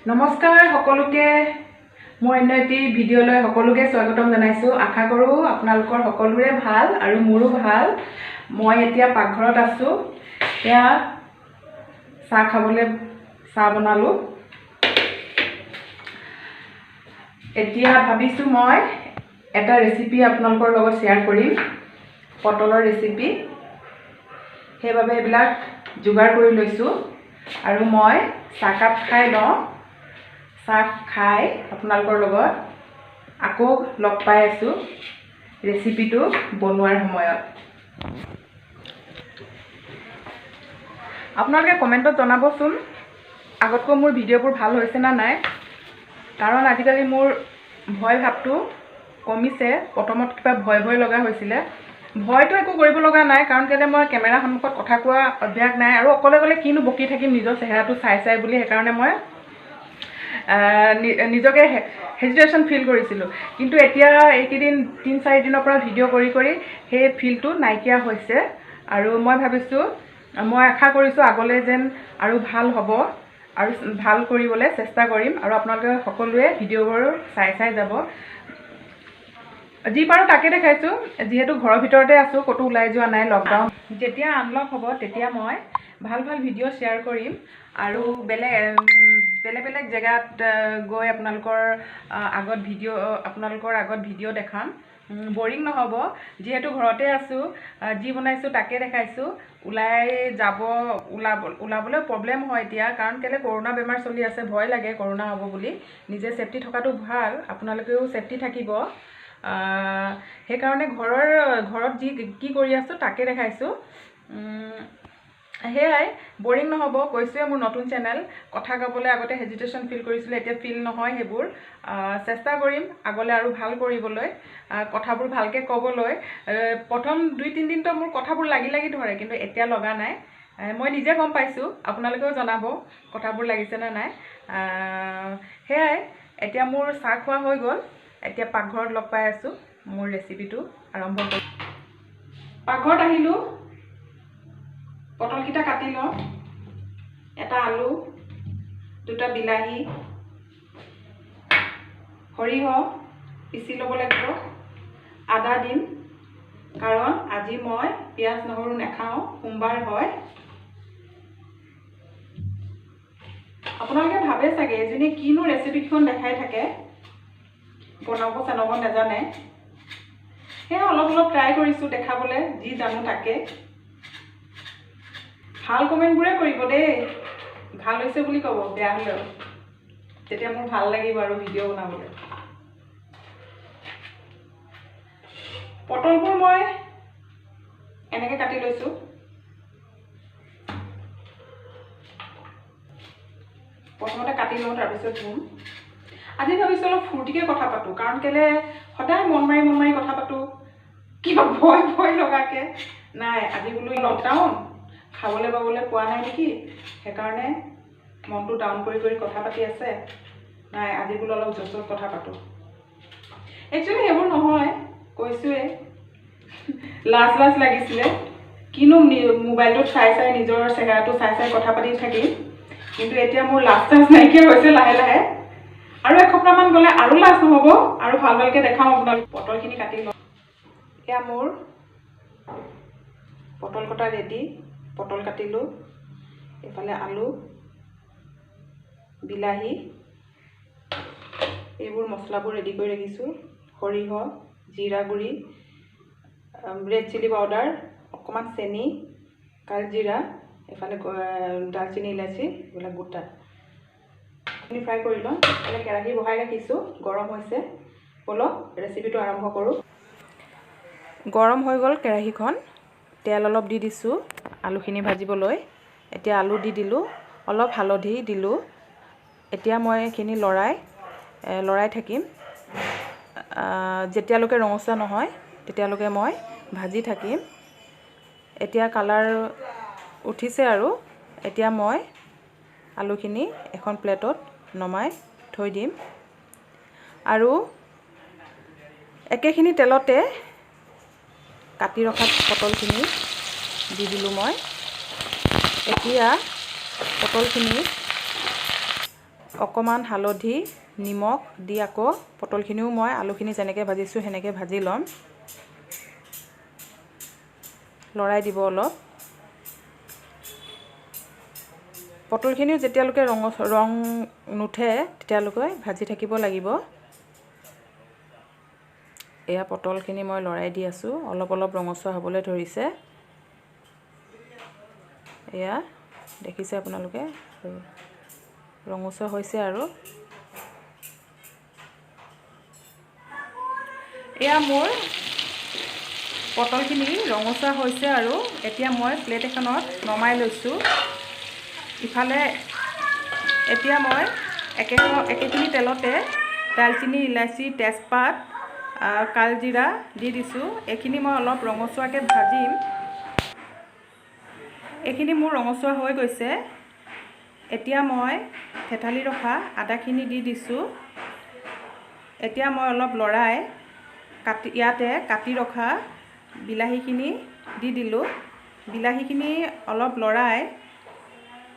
নমস্কাৰ সকলোকে মই অন্য এটি ভিডিঅ'লৈ সকলোকে স্বাগতম জনাইছোঁ। আশা কৰোঁ আপোনালোকৰ সকলোৰে ভাল আৰু মোৰো ভাল। মই এতিয়া পাকঘৰত আছোঁ। এয়া চাহ খাবলৈ চাহ বনালোঁ। এতিয়া ভাবিছোঁ মই এটা ৰেচিপি আপোনালোকৰ লগত শ্বেয়াৰ কৰিম, পটলৰ ৰেচিপি। সেইবাবে এইবিলাক যোগাৰ কৰি লৈছোঁ আৰু মই চাহকাপ খাই লওঁ। চাহ খাই আপোনালোকৰ লগত আকৌ লগ পাই আছোঁ ৰেচিপিটো বনোৱাৰ সময়ত। আপোনালোকে কমেণ্টত জনাবচোন আগতকৈ মোৰ ভিডিঅ'বোৰ ভাল হৈছে না নাই, কাৰণ আজিকালি মোৰ ভয় ভাৱটো কমিছে। প্ৰথমত কিবা ভয় লগা হৈছিলে। ভয়টো একো কৰিব লগা নাই, কাৰণ কেলৈ মই কেমেৰা সন্মুখত কথা কোৱা অভ্যাস নাই আৰু অকলে কিনো বকি থাকিম নিজৰ চেহেৰাটো চাই বুলি। সেইকাৰণে মই নিজকে হেজিটেশ্যন ফিল কৰিছিলোঁ। কিন্তু এতিয়া এইকেইদিন 3-4 দিনৰ পৰা ভিডিঅ' কৰি সেই ফিলটো নাইকিয়া হৈছে আৰু মই ভাবিছোঁ, মই আশা কৰিছোঁ আগলৈ যেন আৰু ভাল হ'ব আৰু ভাল কৰিবলৈ চেষ্টা কৰিম আৰু আপোনালোকে সকলোৱে ভিডিঅ'বোৰ চাই যাব। যি পাৰোঁ তাকে দেখাইছোঁ, যিহেতু ঘৰৰ ভিতৰতে আছোঁ, ক'তো ওলাই যোৱা নাই। লকডাউন যেতিয়া আনলক হ'ব তেতিয়া মই ভাল ভিডিঅ' শ্বেয়াৰ কৰিম আৰু বেলেগ জেগাত গৈ আপোনালোকৰ আগত ভিডিঅ' দেখাম। বৰিং নহ'ব, যিহেতু ঘৰতে আছোঁ, যি বনাইছোঁ তাকে দেখাইছোঁ। ওলাবলৈ প্ৰব্লেম হয় এতিয়া, কাৰণ কেলৈ কৰোণা বেমাৰ চলি আছে, ভয় লাগে কৰোণা হ'ব বুলি। নিজে ছেফটি থকাটো ভাল, আপোনালোকেও ছেফটি থাকিব। সেইকাৰণে ঘৰত কি কৰি আছোঁ তাকে দেখাইছোঁ। সেয়াই, বৰিং নহ'ব। কৈছোঁৱে মোৰ নতুন চেনেল। কথা ক'বলৈ আগতে হেজিটেশ্যন ফিল কৰিছিলোঁ, এতিয়া ফিল নহয় সেইবোৰ। চেষ্টা কৰিম আগলৈ আৰু ভাল কৰিবলৈ, কথাবোৰ ভালকৈ ক'বলৈ। প্ৰথম 2-3 দিনতো মোৰ কথাবোৰ লাগি ধৰে, কিন্তু এতিয়া লগা নাই। মই নিজে গম পাইছোঁ, আপোনালোকেও জনাব কথাবোৰ লাগিছেনে নাই। সেয়াই, এতিয়া মোৰ চাহ খোৱা হৈ গ'ল। এতিয়া পাকঘৰত লগ পাই আছোঁ, মোৰ ৰেচিপিটো আৰম্ভ কৰি। পাকঘৰত আহিলোঁ, পটলকেইটা কাটি লওঁ। এটা আলু, 2টা বিলাহী, সৰিয়হ পিচি ল'ব লাগিব। আদা দিম, কাৰণ আজি মই পিঁয়াজ নহৰু নাখাওঁ, সোমবাৰ হয়। আপোনালোকে ভাবে চাগে এজনী কিনো ৰেচিপিখন দেখাই থাকে, বনাব নাজানে। সেয়া অলপ ট্ৰাই কৰিছোঁ দেখাবলৈ, যি জানো তাকে। ভাল কমেণ্টবোৰে কৰিব দেই, ভাল হৈছে বুলি ক'ব, বেয়া হ'লেও, তেতিয়া মোৰ ভাল লাগিব আৰু ভিডিঅ' বনাবলৈ। পটলবোৰ মই এনেকৈ কাটি লৈছোঁ। প্ৰথমতে কাটি লওঁ, তাৰপিছত ধুম। আজি ভাবিছোঁ অলপ ফূৰ্তিকৈ কথা পাতোঁ, কাৰণ কেলৈ সদায় মন মাৰি কথা পাতোঁ, কিবা ভয় লগাকৈ। নাই, আজি বোলো লকডাউন, খাবলৈ পোৱা নাই নেকি, সেইকাৰণে মনটো ডাউন কৰি কথা পাতি আছে। নাই, আজি বোলো অলপ জ'চত কথা পাতোঁ। একচুৱেলি সেইবোৰ নহয়, কৈছোঁৱে, লাজ লাগিছিলে। কিনো মোবাইলটোত চাই নিজৰ চেহেৰাটো চাই কথা পাতি থাকিম। কিন্তু এতিয়া মোৰ লাজ নাইকিয়া হৈছে লাহে। আৰু এসপ্তাহমান গ'লে আৰু লাজ নহ'ব, আৰু ভালকৈ দেখাম আপোনালোক। পটলখিনি কাটি লওঁ। এয়া মোৰ পটল কটা ৰেডি। পটল কাটিলোঁ, এইফালে আলু, বিলাহী, এইবোৰ মছলাবোৰ ৰেডি কৰি ৰাখিছোঁ। সৰিয়হ, জিৰা গুড়ি, ৰেড চিলি পাউডাৰ, অকণমান চেনি, কালজিৰা, এইফালে দালচেনি, ইলাচি, এইবিলাক গোটা। এইখিনি ফ্ৰাই কৰি লওঁ। এইফালে কেৰাহী বহাই ৰাখিছোঁ, গৰম হৈছে। ব'লক ৰেচিপিটো আৰম্ভ কৰোঁ। গৰম হৈ গ'ল কেৰাহীখন, তেল অলপ দি দিছোঁ আলুখিনি ভাজিবলৈ। এতিয়া আলু দি দিলোঁ, অলপ হালধি দিলোঁ। এতিয়া মই এইখিনি লৰাই থাকিম, যেতিয়ালৈকে ৰঙচুৱা নহয় তেতিয়ালৈকে মই ভাজি থাকিম। এতিয়া কালাৰ উঠিছে আৰু এতিয়া মই আলুখিনি এখন প্লেটত নমাই থৈ দিম আৰু একেখিনি তেলতে কাটি ৰখা পটলখিনি দি দিলোঁ মই। এতিয়া পটলখিনি অকণমান হালধি নিমখ দি আকৌ পটলখিনিও মই আলুখিনি যেনেকৈ ভাজিছোঁ সেনেকৈ ভাজি ল'ম। লৰাই দিব অলপ। পটলখিনিও যেতিয়ালৈকে ৰং নুঠে তেতিয়ালৈকে ভাজি থাকিব লাগিব। এয়া পটলখিনি মই লৰাই দি আছোঁ, অলপ অলপ ৰঙচুৱা হ'বলৈ ধৰিছে। এয়া দেখিছে আপোনালোকে ৰঙচুৱা হৈছে আৰু। এয়া মোৰ পটলখিনি ৰঙচুৱা হৈছে আৰু এতিয়া মই প্লেট এখনত নমাই লৈছোঁ। ইফালে এতিয়া মই একেখিনি তেলতে দালচিনি, ইলাচি, তেজপাত, কালজিৰা দি দিছোঁ। এইখিনি মই অলপ ৰঙচুৱাকৈ ভাজিম। এইখিনি মোৰ ৰঙচুৱা হৈ গৈছে। এতিয়া মই থেতালি ৰখা আদাখিনি দি দিছোঁ। এতিয়া মই অলপ লৰাই ইয়াতে কাটি ৰখা বিলাহীখিনি দি দিলোঁ। বিলাহীখিনি অলপ লৰাই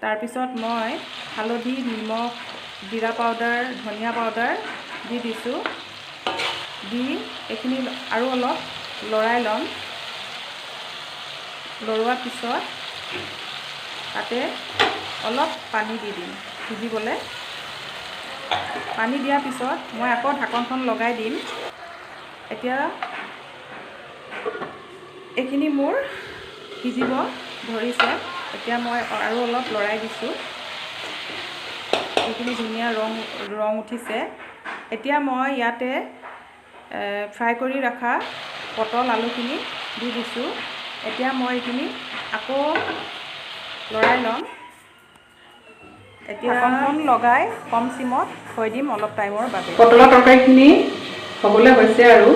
তাৰপিছত মই হালধি, নিমখ, জিৰা পাউডাৰ, ধনিয়া পাউডাৰ দি দিছোঁ। দি এইখিনি আৰু অলপ লৰাই ল'ম। লৰোৱাৰ পিছত তাতে অলপ পানী দি দিম সিজিবলৈ। পানী দিয়াৰ পিছত মই আকৌ ঢাকনখন লগাই দিম। এতিয়া এইখিনি মোৰ সিজিব ধৰিছে। এতিয়া মই আৰু অলপ লৰাই দিছোঁ। এইখিনি ধুনীয়া ৰং উঠিছে। এতিয়া মই ইয়াতে ফ্ৰাই কৰি ৰখা পটল আলুখিনি দি দিছোঁ। এতিয়া মই এইখিনি আকৌ লৰাই ল'ম। এতিয়া ঢাকনখন লগাই কম চিমত থৈ দিম অলপ টাইমৰ বাবে। পটলৰ তৰকাৰীখিনি হ'বলৈ হৈছে আৰু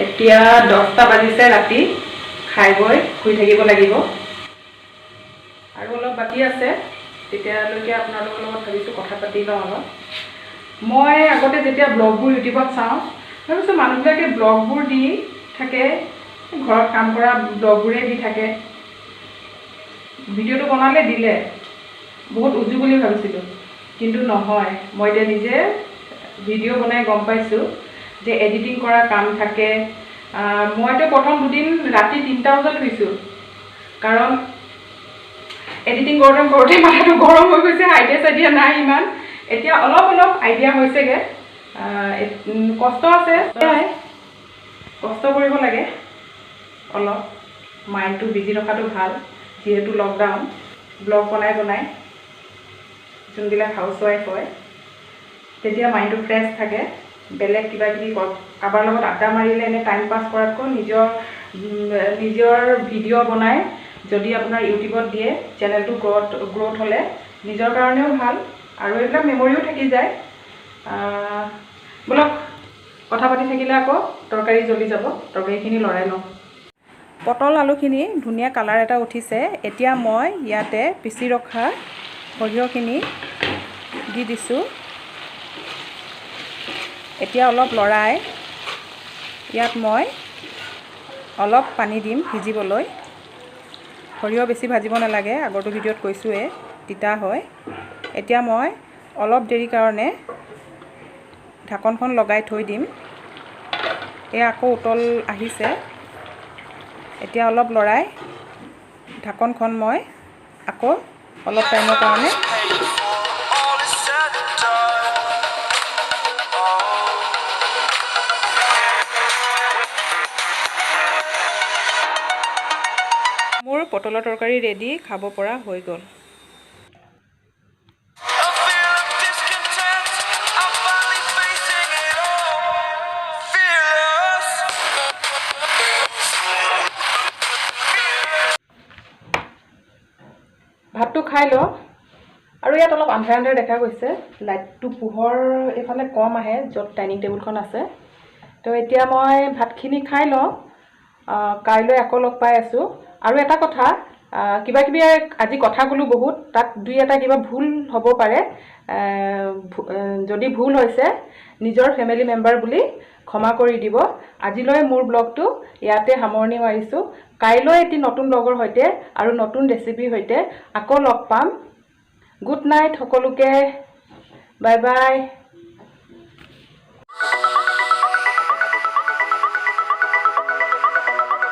এতিয়া 10টা বাজিছে ৰাতি। খাই বৈ শুই থাকিব লাগিব। আৰু অলপ বাকী আছে, তেতিয়ালৈকে আপোনালোকৰ লগত ভাবিছোঁ কথা পাতি লওঁ অলপ। মই আগতে যেতিয়া ব্লগবোৰ ইউটিউবত চাওঁ ভাবিছোঁ মানুহবিলাকে ব্লগবোৰ দি থাকে, ঘৰত কাম কৰা ব্লগবোৰে দি থাকে। ভিডিঅ'টো বনালে দিলে বহুত উজু বুলি ভাবিছিলোঁ, কিন্তু নহয়। মই এতিয়া নিজে ভিডিঅ' বনাই গম পাইছোঁ যে এডিটিং কৰা কাম থাকে। মইতো প্ৰথম দুদিন ৰাতি 3টা বজাত শুইছোঁ, কাৰণ এডিটিং কৰোঁতে মাথাটো গৰম হৈ গৈছে। আইডিয়া নাই ইমান। এতিয়া অলপ আইডিয়া হৈছেগৈ। কষ্ট আছে, কষ্ট কৰিব লাগে অলপ। মাইণ্ডটো বিজি ৰখাটো ভাল, যিহেতু লকডাউন। ব্লগ বনাই যোনবিলাক হাউচৱাইফ হয় তেতিয়া মাইণ্ডটো ফ্ৰেছ থাকে। বেলেগ কিবা কিবি কাৰোবাৰ লগত আড্ডা মাৰিলে এনে টাইম পাছ কৰাতকৈ নিজৰ ভিডিঅ' বনাই যদি আপোনাৰ ইউটিউবত দিয়ে, চেনেলটো গ্ৰ'থ হ'লে নিজৰ কাৰণেও ভাল আৰু এইবিলাক মেমৰিও থাকি যায়। বলক কথা পাতি থাকিলে আকৌ তৰকাৰী জ্বলি যাব। তৰকাৰীখিনি লৰাই লওঁ। পটল আলুখিনি ধুনীয়া কালাৰ এটা উঠিছে। এতিয়া মই ইয়াতে পিচি ৰখা সৰিয়হখিনি দি দিছোঁ। এতিয়া অলপ লৰাই ইয়াত মই অলপ পানী দিম সিজিবলৈ। সৰিয়হ বেছি ভাজিব নালাগে, আগৰটো ভিডিঅ'ত কৈছোঁৱেই তিতা হয়। এতিয়া মই অলপ দেৰি কাৰণে ঢাকনখন লগাই থৈ দিম। এয়া আকৌ উতল আহিছে। এতিয়া অলপ লৰাই ঢাকনখন মই আকৌ অলপ টাইমৰ কাৰণে মোৰ পটলৰ তৰকাৰী ৰেডি, খাব পৰা হৈ গ'ল। ভাতটো খাই লওঁ। আৰু ইয়াত অলপ আন্ধাৰ দেখা গৈছে। লাইটটো পোহৰ এইফালে কম আহে য'ত ডাইনিং টেবুলখন আছে। তো এতিয়া মই ভাতখিনি খাই লওঁ। কাইলৈ আকৌ লগ পাই আছোঁ। আৰু এটা কথা, কিবা কিবি আজি কথা ক'লোঁ বহুত, তাত দুই এটা কিবা ভুল হ'ব পাৰে। যদি ভুল হৈছে নিজৰ ফেমিলি মেম্বাৰ বুলি ক্ষমা কৰি দিব। আজিলৈ মোৰ ব্লগটো ইয়াতে সামৰণি মাৰিছোঁ। কাইলৈ এটি নতুন ব্লগৰ সৈতে আৰু নতুন ৰেচিপিৰ সৈতে আকৌ লগ পাম। গুড নাইট সকলোকে। Bye bye.